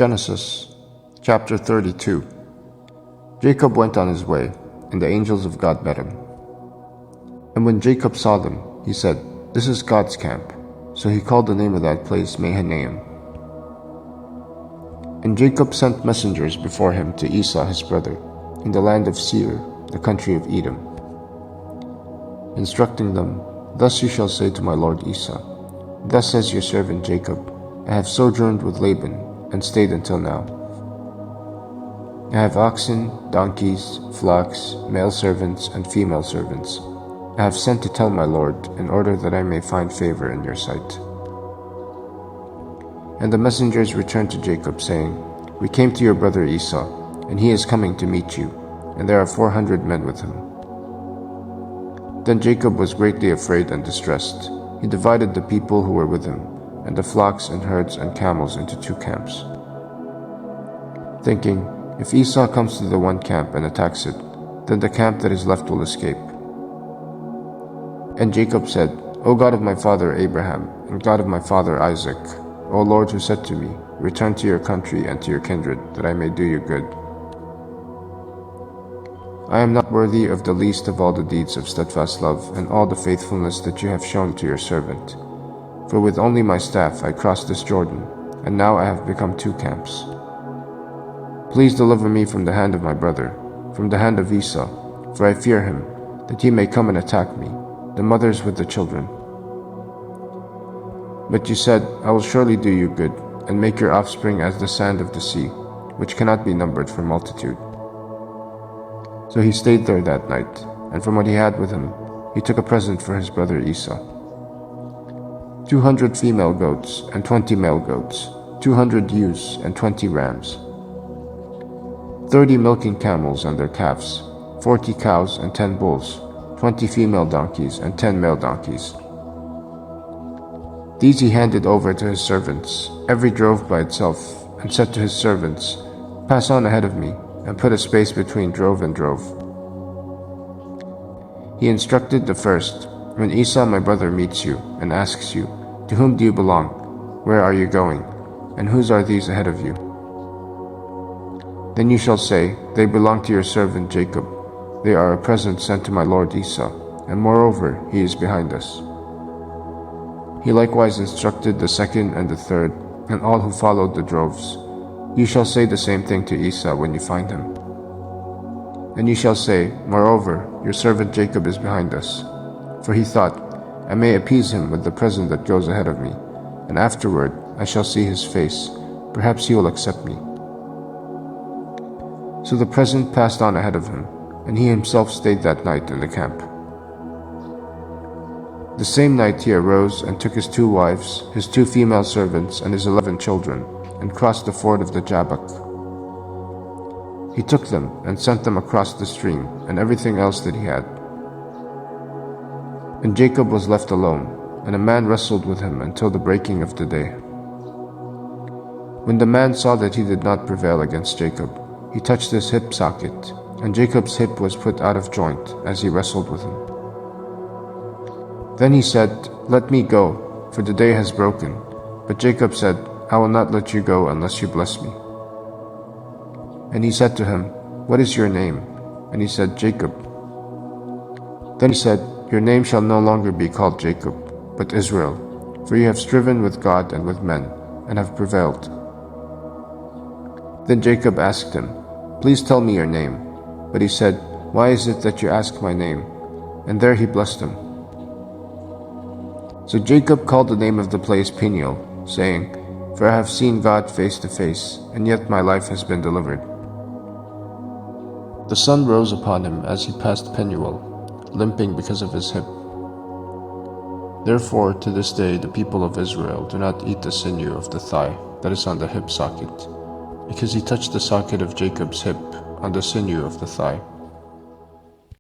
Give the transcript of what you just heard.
Genesis chapter 32. Jacob went on his way, and the angels of God met him. And when Jacob saw them, he said, "This is God's camp." So he called the name of that place Mahanaim. And Jacob sent messengers before him to Esau his brother, in the land of Seir, the country of Edom, instructing them, "Thus you shall say to my lord Esau, Thus says your servant Jacob, I have sojourned with Laban, and stayed until now. I have oxen, donkeys, flocks, male servants, and female servants. I have sent to tell my lord, in order that I may find favor in your sight." And the messengers returned to Jacob, saying, "We came to your brother Esau, and he is coming to meet you, and there are 400 men with him." Then Jacob was greatly afraid and distressed. He divided the people who were with him, and the flocks and herds and camels into 2 camps, thinking, "If Esau comes to the one camp and attacks it, then the camp that is left will escape." And Jacob said, "O God of my father Abraham, and God of my father Isaac, O Lord, who said to me, Return to your country and to your kindred, that I may do you good. I am not worthy of the least of all the deeds of steadfast love and all the faithfulness that you have shown to your servant. For with only my staff I crossed this Jordan, and now I have become 2 camps. Please deliver me from the hand of my brother, from the hand of Esau, for I fear him, that he may come and attack me, the mothers with the children. But you said, I will surely do you good, and make your offspring as the sand of the sea, which cannot be numbered for multitude." So he stayed there that night, and from what he had with him, he took a present for his brother Esau: 200 female goats and 20 male goats, 200 ewes and 20 rams, 30 milking camels and their calves, 40 cows and 10 bulls, 20 female donkeys and 10 male donkeys. These he handed over to his servants, every drove by itself, and said to his servants, "Pass on ahead of me, and put a space between drove and drove." He instructed the first, "When Esau my brother meets you, and asks you, 'To whom do you belong? Where are you going? And whose are these ahead of you?' Then you shall say, 'They belong to your servant Jacob. They are a present sent to my lord Esau, and moreover he is behind us.'" He likewise instructed the second and the third, and all who followed the droves, "You shall say the same thing to Esau when you find him. And you shall say, 'Moreover, your servant Jacob is behind us.' For he thought, I may appease him with the present that goes ahead of me, and afterward I shall see his face. Perhaps he will accept me." So the present passed on ahead of him, and he himself stayed that night in the camp. The same night he arose and took his 2 wives, his 2 female servants, and his 11 children, and crossed the ford of the Jabbok. He took them and sent them across the stream, and everything else that he had. And Jacob was left alone, and a man wrestled with him until the breaking of the day. When the man saw that he did not prevail against Jacob, he touched his hip socket, and Jacob's hip was put out of joint as he wrestled with him. Then he said, "Let me go, for the day has broken." But Jacob said, "I will not let you go unless you bless me." And he said to him, "What is your name?" And he said, "Jacob." Then he said, "Your name shall no longer be called Jacob, but Israel, for you have striven with God and with men, and have prevailed." Then Jacob asked him, "Please tell me your name." But he said, "Why is it that you ask my name?" And there he blessed him. So Jacob called the name of the place Peniel, saying, "For I have seen God face to face, and yet my life has been delivered." The sun rose upon him as he passed Penuel, limping because of his hip. Therefore to this day the people of Israel do not eat the sinew of the thigh that is on the hip socket, because he touched the socket of Jacob's hip on the sinew of the thigh.